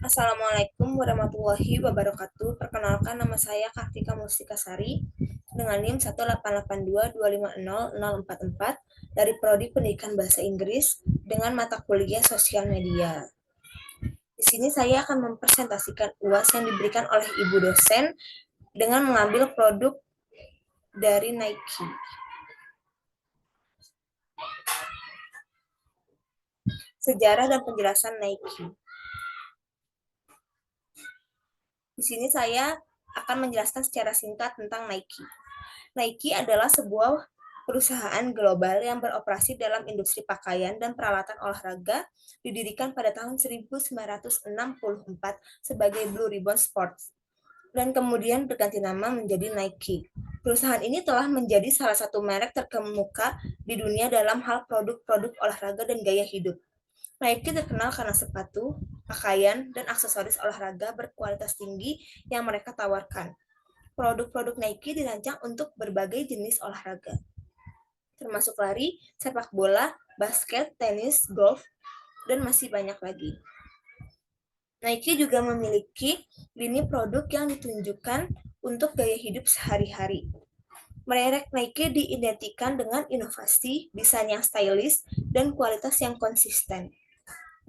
Assalamualaikum warahmatullahi wabarakatuh. Perkenalkan, nama saya Kartika Mustikasari dengan NIM 18822500044 dari Prodi Pendidikan Bahasa Inggris dengan mata kuliah Sosial Media. Di sini saya akan mempresentasikan UAS yang diberikan oleh Ibu dosen dengan mengambil produk dari Nike. Sejarah dan penjelasan Nike. Di sini saya akan menjelaskan secara singkat tentang Nike. Nike adalah sebuah perusahaan global yang beroperasi dalam industri pakaian dan peralatan olahraga, didirikan pada tahun 1964 sebagai Blue Ribbon Sports, dan kemudian berganti nama menjadi Nike. Perusahaan ini telah menjadi salah satu merek terkemuka di dunia dalam hal produk-produk olahraga dan gaya hidup. Nike terkenal karena sepatu, pakaian, dan aksesoris olahraga berkualitas tinggi yang mereka tawarkan. Produk-produk Nike dirancang untuk berbagai jenis olahraga, termasuk lari, sepak bola, basket, tenis, golf, dan masih banyak lagi. Nike juga memiliki lini produk yang ditunjukkan untuk gaya hidup sehari-hari. Merek Nike diidentikan dengan inovasi, desain yang stylish, dan kualitas yang konsisten.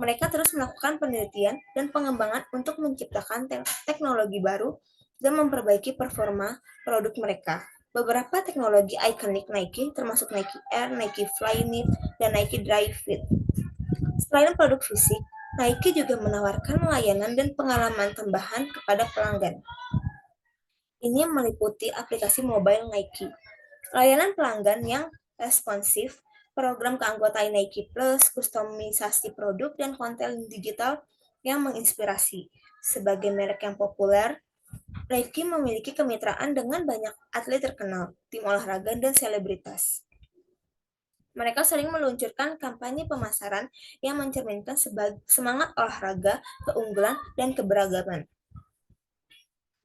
Mereka terus melakukan penelitian dan pengembangan untuk menciptakan teknologi baru dan memperbaiki performa produk mereka. Beberapa teknologi ikonik Nike termasuk Nike Air, Nike Flyknit, dan Nike Dry Fit. Selain produk fisik, Nike juga menawarkan layanan dan pengalaman tambahan kepada pelanggan. Ini meliputi aplikasi mobile Nike, layanan pelanggan yang responsif, program keanggotaan Nike Plus, kustomisasi produk, dan konten digital yang menginspirasi. Sebagai merek yang populer, Nike memiliki kemitraan dengan banyak atlet terkenal, tim olahraga, dan selebritas. Mereka sering meluncurkan kampanye pemasaran yang mencerminkan semangat olahraga, keunggulan, dan keberagaman.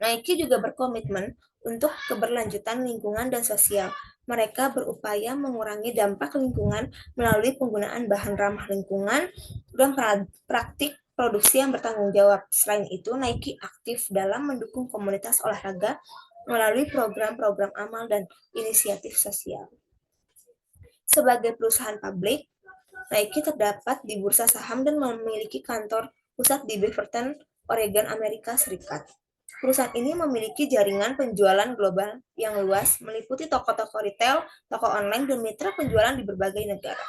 Nike juga berkomitmen untuk keberlanjutan lingkungan dan sosial. Mereka berupaya mengurangi dampak lingkungan melalui penggunaan bahan ramah lingkungan dan praktik produksi yang bertanggung jawab. Selain itu, Nike aktif dalam mendukung komunitas olahraga melalui program-program amal dan inisiatif sosial. Sebagai perusahaan publik, Nike terdapat di bursa saham dan memiliki kantor pusat di Beaverton, Oregon, Amerika Serikat. Perusahaan ini memiliki jaringan penjualan global yang luas, meliputi toko-toko retail, toko online, dan mitra penjualan di berbagai negara.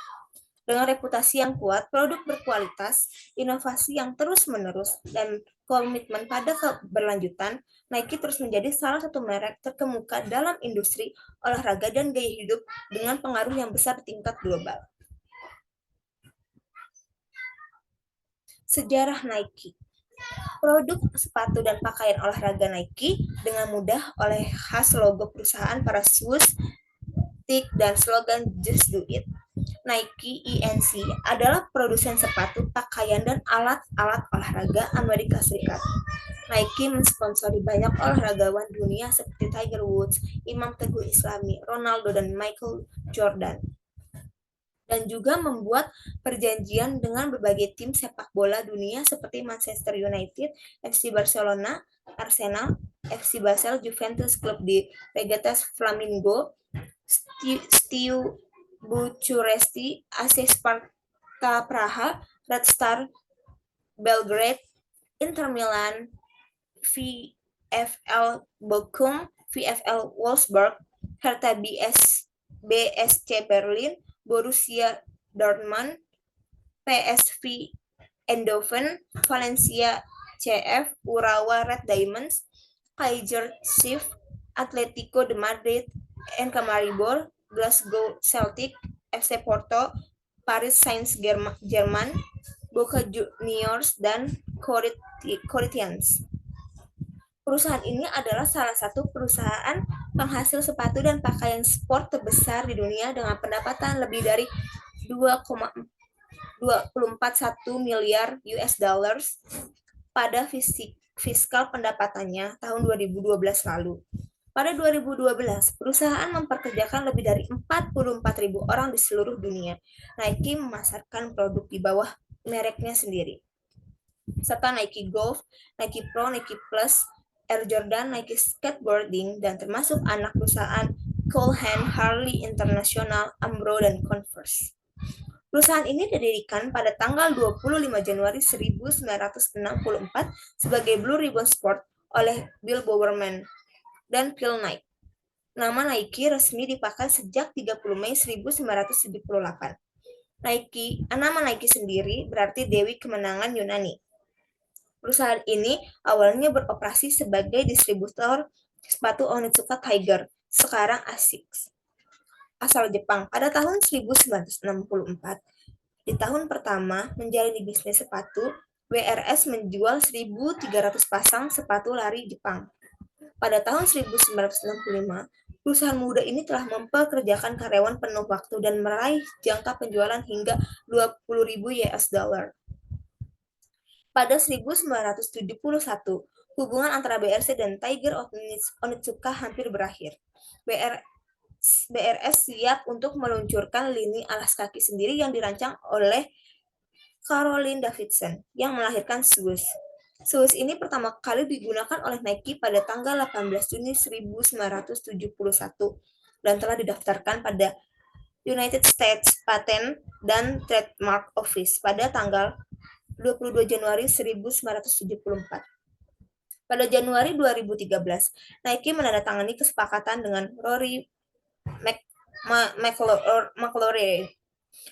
Dengan reputasi yang kuat, produk berkualitas, inovasi yang terus-menerus, dan komitmen pada keberlanjutan, Nike terus menjadi salah satu merek terkemuka dalam industri olahraga dan gaya hidup dengan pengaruh yang besar di tingkat global. Sejarah Nike. Produk sepatu dan pakaian olahraga Nike dengan mudah oleh khas logo perusahaan para swoosh, stick, dan slogan Just Do It. Nike Inc. adalah produsen sepatu, pakaian, dan alat-alat olahraga Amerika Serikat. Nike mensponsori banyak olahragawan dunia seperti Tiger Woods, Imam Teguh Islami, Ronaldo, dan Michael Jordan. Dan juga membuat perjanjian dengan berbagai tim sepak bola dunia seperti Manchester United, FC Barcelona, Arsenal, FC Basel, Juventus, klub di Regatas Flamingo, Steaua Bucuresti, AC Sparta Praha, Red Star Belgrade, Inter Milan, VfL Bochum, VfL Wolfsburg, Hertha BSC Berlin, Borussia Dortmund, PSV Eindhoven, Valencia CF, Urawa Red Diamonds, Kaizer Chiefs, Atletico de Madrid, NK Maribor, Glasgow Celtic, FC Porto, Paris Saint-Germain, Boca Juniors, dan Corinthians. Perusahaan ini adalah salah satu perusahaan penghasil sepatu dan pakaian sport terbesar di dunia dengan pendapatan lebih dari 2,241 miliar US dollars pada fiskal pendapatannya tahun 2012 lalu. Pada 2012, perusahaan mempekerjakan lebih dari 44.000 orang di seluruh dunia. Nike memasarkan produk di bawah mereknya sendiri. serta Nike Golf, Nike Pro, Nike Plus, Air Jordan, Nike Skateboarding, dan termasuk anak perusahaan Cole Haan, Harley International, Umbro, dan Converse. Perusahaan ini didirikan pada tanggal 25 Januari 1964 sebagai Blue Ribbon Sport oleh Bill Bowerman dan Phil Knight. Nama Nike resmi dipakai sejak 30 Mei 1978. Nama Nike sendiri berarti Dewi Kemenangan Yunani. Perusahaan ini awalnya beroperasi sebagai distributor sepatu Onitsuka Tiger, sekarang Asics, asal Jepang. Pada tahun 1964, di tahun pertama menjalani bisnis sepatu, WRS menjual 1.300 pasang sepatu lari Jepang. Pada tahun 1965, perusahaan muda ini telah mempekerjakan karyawan penuh waktu dan meraih jangka penjualan hingga 20.000 US dollar. Pada 1971, hubungan antara BRC dan Tiger Onitsuka hampir berakhir. BRS siap untuk meluncurkan lini alas kaki sendiri yang dirancang oleh Caroline Davidson yang melahirkan Swiss. Swiss ini pertama kali digunakan oleh Nike pada tanggal 18 Juni 1971 dan telah didaftarkan pada United States Patent dan Trademark Office pada tanggal 22 Januari 1974. Pada Januari 2013, Nike menandatangani kesepakatan dengan Rory McIlroy,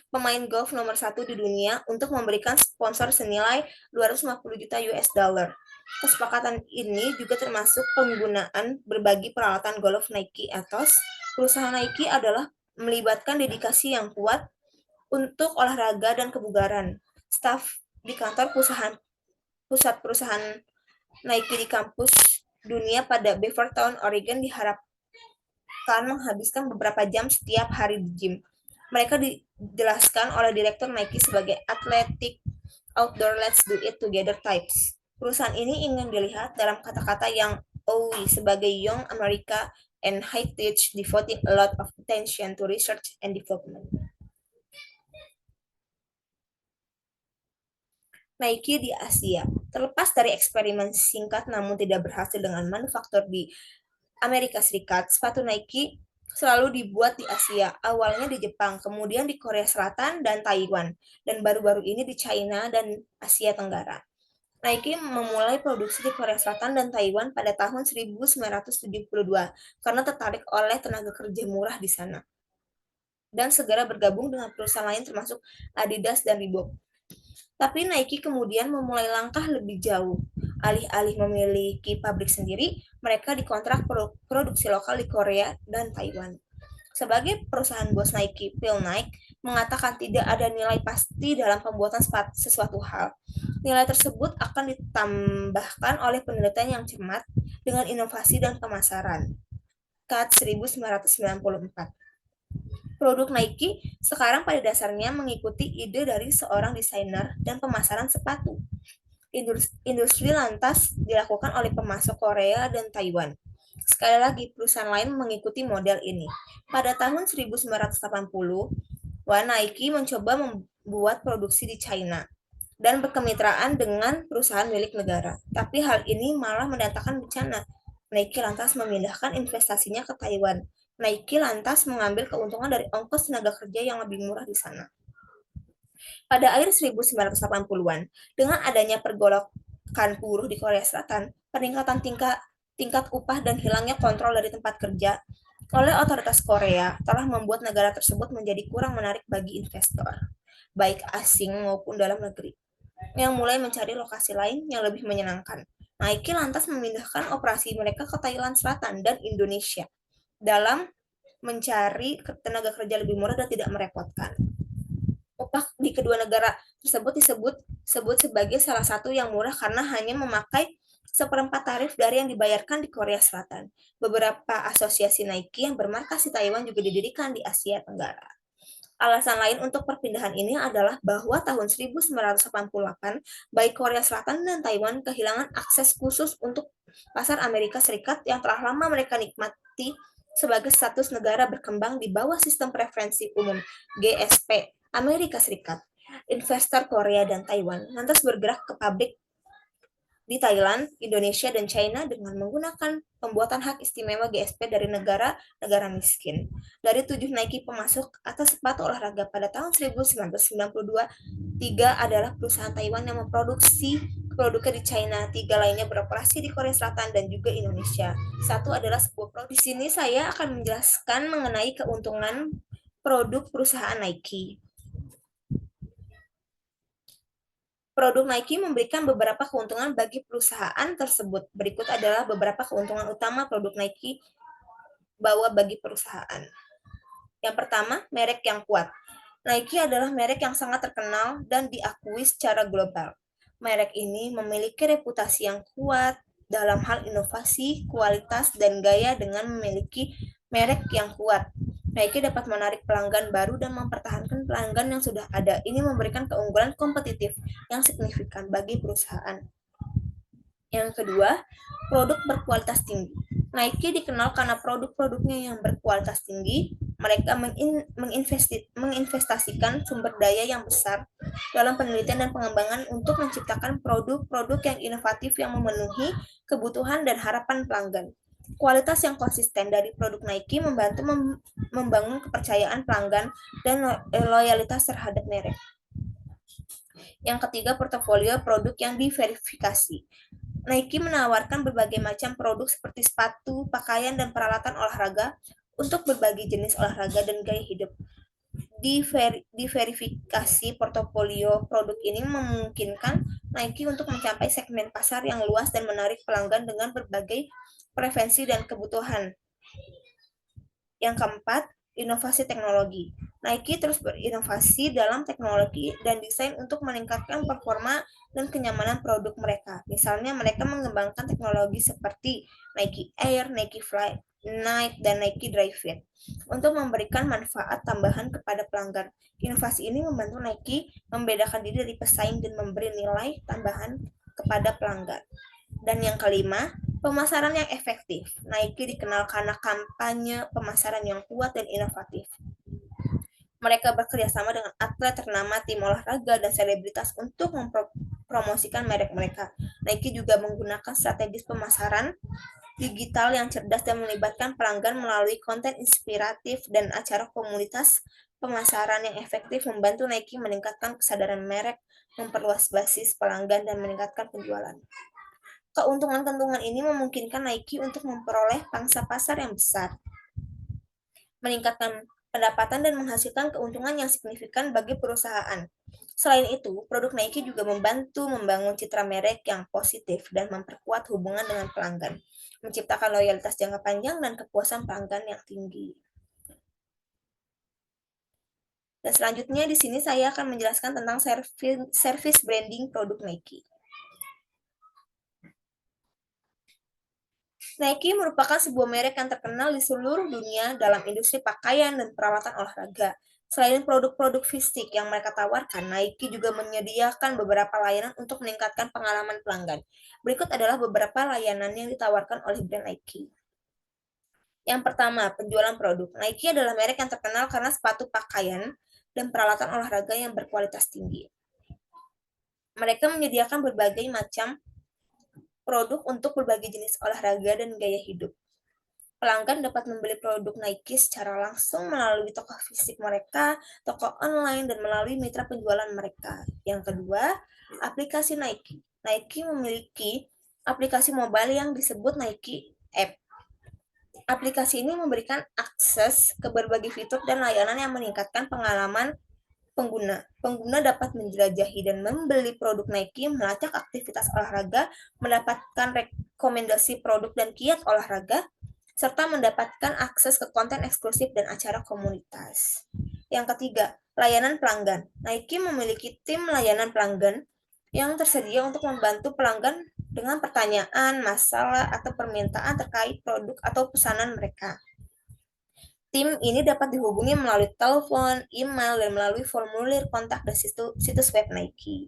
pemain golf nomor 1 di dunia, untuk memberikan sponsor senilai 250 juta US dollar. Kesepakatan ini juga termasuk penggunaan berbagi peralatan golf Nike Ethos. Perusahaan Nike adalah melibatkan dedikasi yang kuat untuk olahraga dan kebugaran. Staf di kantor pusat perusahaan Nike di kampus dunia pada Beaverton, Oregon diharapkan menghabiskan beberapa jam setiap hari di gym. Mereka dijelaskan oleh direktur Nike sebagai athletic, outdoor, let's do it together types. Perusahaan ini ingin dilihat dalam kata-kata yang OE sebagai Young America and high tech, devoting a lot of attention to research and development. Nike di Asia. Terlepas dari eksperimen singkat namun tidak berhasil dengan manufaktur di Amerika Serikat, sepatu Nike selalu dibuat di Asia, awalnya di Jepang, kemudian di Korea Selatan dan Taiwan, dan baru-baru ini di China dan Asia Tenggara. Nike memulai produksi di Korea Selatan dan Taiwan pada tahun 1972 karena tertarik oleh tenaga kerja murah di sana, dan segera bergabung dengan perusahaan lain termasuk Adidas dan Reebok. Tapi Nike kemudian memulai langkah lebih jauh. Alih-alih memiliki pabrik sendiri, mereka dikontrak produksi lokal di Korea dan Taiwan. Sebagai perusahaan bos Nike, Phil Knight mengatakan tidak ada nilai pasti dalam pembuatan sesuatu hal. Nilai tersebut akan ditambahkan oleh penelitian yang cermat dengan inovasi dan pemasaran. Cut 1994. Produk Nike sekarang pada dasarnya mengikuti ide dari seorang desainer dan pemasaran sepatu. Industri lantas dilakukan oleh pemasok Korea dan Taiwan. Sekali lagi, perusahaan lain mengikuti model ini. Pada tahun 1980, Nike mencoba membuat produksi di China dan berkemitraan dengan perusahaan milik negara. Tapi hal ini malah mendatangkan bencana. Nike lantas memindahkan investasinya ke Taiwan. Nike lantas mengambil keuntungan dari ongkos tenaga kerja yang lebih murah di sana. Pada akhir 1980-an, dengan adanya pergolakan buruh di Korea Selatan, peningkatan tingkat upah dan hilangnya kontrol dari tempat kerja oleh otoritas Korea telah membuat negara tersebut menjadi kurang menarik bagi investor, baik asing maupun dalam negeri, yang mulai mencari lokasi lain yang lebih menyenangkan. Nike lantas memindahkan operasi mereka ke Thailand Selatan dan Indonesia dalam mencari tenaga kerja lebih murah dan tidak merepotkan. Upah di kedua negara tersebut disebut sebagai salah satu yang murah karena hanya memakai seperempat tarif dari yang dibayarkan di Korea Selatan. Beberapa asosiasi Nike yang bermarkas di Taiwan juga didirikan di Asia Tenggara. Alasan lain untuk perpindahan ini adalah bahwa tahun 1988, baik Korea Selatan dan Taiwan kehilangan akses khusus untuk pasar Amerika Serikat yang telah lama mereka nikmati sebagai status negara berkembang di bawah sistem preferensi umum GSP Amerika Serikat. Investor Korea dan Taiwan lantas bergerak ke pabrik di Thailand, Indonesia, dan China dengan menggunakan pembuatan hak istimewa GSP dari negara-negara miskin. Dari 7 Nike pemasok atas sepatu olahraga pada tahun 1992, 3 adalah perusahaan Taiwan yang memproduksi produknya di China, 3 lainnya beroperasi di Korea Selatan dan juga Indonesia. Satu adalah sebuah produk. Di sini saya akan menjelaskan mengenai keuntungan produk perusahaan Nike. Produk Nike memberikan beberapa keuntungan bagi perusahaan tersebut. Berikut adalah beberapa keuntungan utama produk Nike bawa bagi perusahaan. Yang pertama, merek yang kuat. Nike adalah merek yang sangat terkenal dan diakui secara global. Merek ini memiliki reputasi yang kuat dalam hal inovasi, kualitas, dan gaya dengan memiliki merek yang kuat. Nike dapat menarik pelanggan baru dan mempertahankan pelanggan yang sudah ada. Ini memberikan keunggulan kompetitif yang signifikan bagi perusahaan. Yang kedua, produk berkualitas tinggi. Nike dikenal karena produk-produknya yang berkualitas tinggi. Mereka menginvestasikan sumber daya yang besar dalam penelitian dan pengembangan untuk menciptakan produk-produk yang inovatif yang memenuhi kebutuhan dan harapan pelanggan. Kualitas yang konsisten dari produk Nike membantu membangun kepercayaan pelanggan dan loyalitas terhadap merek. Yang ketiga, portofolio produk yang diverifikasi. Nike menawarkan berbagai macam produk seperti sepatu, pakaian, dan peralatan olahraga untuk berbagai jenis olahraga dan gaya hidup. Diverifikasi portofolio produk ini memungkinkan Nike untuk mencapai segmen pasar yang luas dan menarik pelanggan dengan berbagai preferensi dan kebutuhan. Yang keempat, inovasi teknologi. Nike terus berinovasi dalam teknologi dan desain untuk meningkatkan performa dan kenyamanan produk mereka. Misalnya, mereka mengembangkan teknologi seperti Nike Air, Nike Fly Night, dan Nike Dry Fit untuk memberikan manfaat tambahan kepada pelanggan. Inovasi ini membantu Nike membedakan diri dari pesaing dan memberi nilai tambahan kepada pelanggan. Dan yang kelima, pemasaran yang efektif. Nike dikenal karena kampanye pemasaran yang kuat dan inovatif. Mereka bekerja sama dengan atlet ternama, tim olahraga, dan selebritas untuk mempromosikan merek mereka. Nike juga menggunakan strategis pemasaran digital yang cerdas dan melibatkan pelanggan melalui konten inspiratif dan acara komunitas. Pemasaran yang efektif membantu Nike meningkatkan kesadaran merek, memperluas basis pelanggan, dan meningkatkan penjualan. Keuntungan-keuntungan ini memungkinkan Nike untuk memperoleh pangsa pasar yang besar, meningkatkan pendapatan dan menghasilkan keuntungan yang signifikan bagi perusahaan. Selain itu, produk Nike juga membantu membangun citra merek yang positif dan memperkuat hubungan dengan pelanggan, menciptakan loyalitas jangka panjang dan kepuasan pelanggan yang tinggi. Dan selanjutnya di sini saya akan menjelaskan tentang service branding produk Nike. Nike merupakan sebuah merek yang terkenal di seluruh dunia dalam industri pakaian dan peralatan olahraga. Selain produk-produk fisik yang mereka tawarkan, Nike juga menyediakan beberapa layanan untuk meningkatkan pengalaman pelanggan. Berikut adalah beberapa layanan yang ditawarkan oleh brand Nike. Yang pertama, penjualan produk. Nike adalah merek yang terkenal karena sepatu pakaian dan peralatan olahraga yang berkualitas tinggi. Mereka menyediakan berbagai macam produk untuk berbagai jenis olahraga dan gaya hidup. Pelanggan dapat membeli produk Nike secara langsung melalui toko fisik mereka, toko online, dan melalui mitra penjualan mereka. Yang kedua, aplikasi Nike. Nike memiliki aplikasi mobile yang disebut Nike App. Aplikasi ini memberikan akses ke berbagai fitur dan layanan yang meningkatkan pengalaman pengguna. Pengguna dapat menjelajahi dan membeli produk Nike, melacak aktivitas olahraga, mendapatkan rekomendasi produk dan kiat olahraga, serta mendapatkan akses ke konten eksklusif dan acara komunitas. Yang ketiga, layanan pelanggan. Nike memiliki tim layanan pelanggan yang tersedia untuk membantu pelanggan dengan pertanyaan, masalah, atau permintaan terkait produk atau pesanan mereka. Tim ini dapat dihubungi melalui telepon, email, dan melalui formulir kontak di situs web Nike.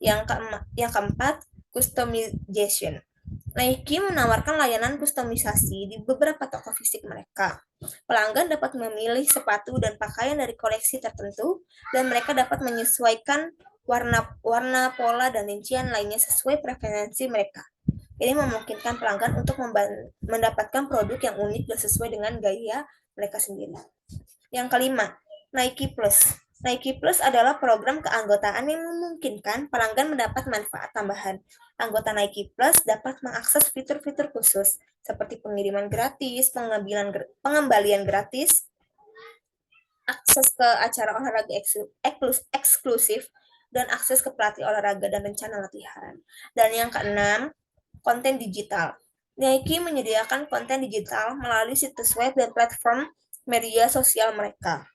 Yang keempat, customization. Nike menawarkan layanan kustomisasi di beberapa toko fisik mereka. Pelanggan dapat memilih sepatu dan pakaian dari koleksi tertentu, dan mereka dapat menyesuaikan warna, pola, dan rincian lainnya sesuai preferensi mereka. Ini memungkinkan pelanggan untuk mendapatkan produk yang unik dan sesuai dengan gaya mereka sendiri. Yang kelima, Nike Plus. Nike Plus adalah program keanggotaan yang memungkinkan pelanggan mendapat manfaat tambahan. Anggota Nike Plus dapat mengakses fitur-fitur khusus seperti pengiriman gratis, pengembalian gratis, akses ke acara olahraga eksklusif, dan akses ke pelatih olahraga dan rencana latihan. Dan yang keenam, konten digital. Nike menyediakan konten digital melalui situs web dan platform media sosial mereka.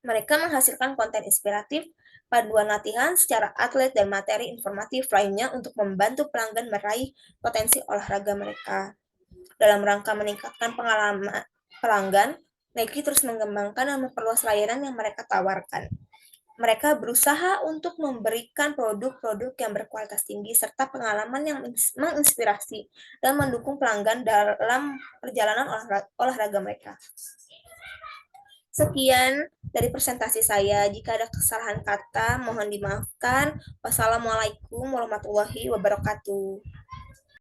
Mereka menghasilkan konten inspiratif, panduan latihan secara atlet, dan materi informatif lainnya untuk membantu pelanggan meraih potensi olahraga mereka. Dalam rangka meningkatkan pengalaman pelanggan, Nike terus mengembangkan dan memperluas layanan yang mereka tawarkan. Mereka berusaha untuk memberikan produk-produk yang berkualitas tinggi serta pengalaman yang menginspirasi dan mendukung pelanggan dalam perjalanan olahraga mereka. Sekian dari presentasi saya. Jika ada kesalahan kata, mohon dimaafkan. Wassalamualaikum warahmatullahi wabarakatuh.